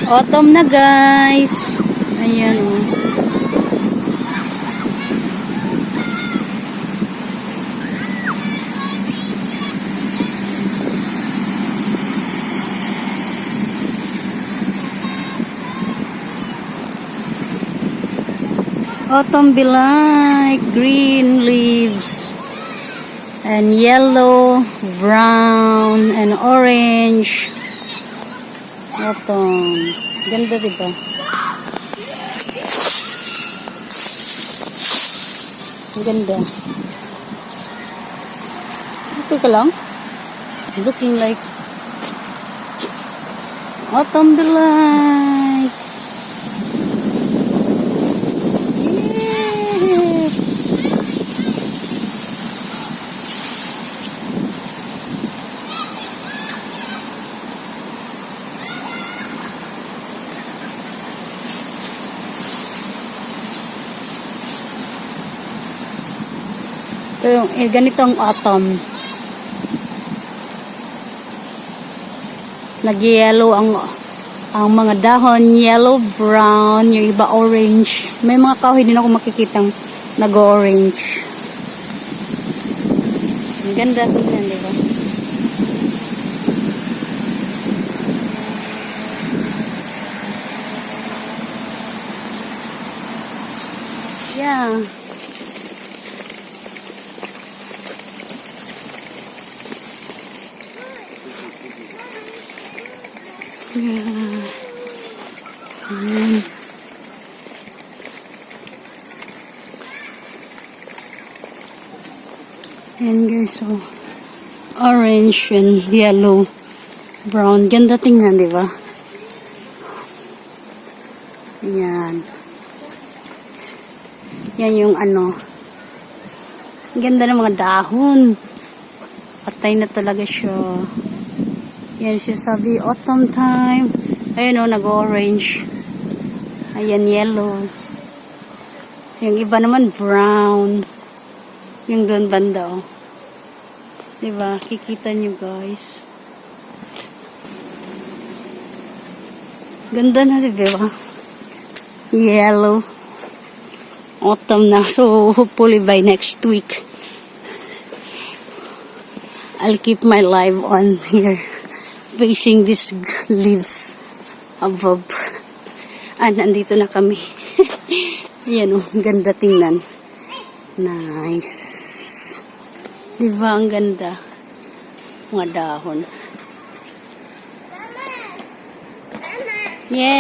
Autumn na guys. Ayan o. Autumn be like green leaves and yellow, brown, and orange. Autumn. Ganda diba? Ganda. Okay ka lang? Looking like autumn be like. Pero ganito ang autumn. Nag-yellow ang mga dahon, yellow, brown, yung iba orange. May mga kahoy din ako makikitang nag-orange. Ang ganda tingnan, di ba? Yeah. And guys, so orange and yellow, brown. Ganda tingnan, di ba? Yan. Yan yung ano. Ganda ng mga dahon. Patay na talaga siya. Yan siya sabi, autumn time. Ayun o, nag-orange. Ayan, yellow. Yung iba naman, brown. Yung doon banda o. Diba? Kikita nyo guys. Ganda na, diba? Yellow. Autumn na. So, hopefully by next week, I'll keep my live on here. Facing these leaves above. Nandito na kami. Ayan o, ganda tingnan. Nice. Diba ang ganda? Mga dahon. Yes.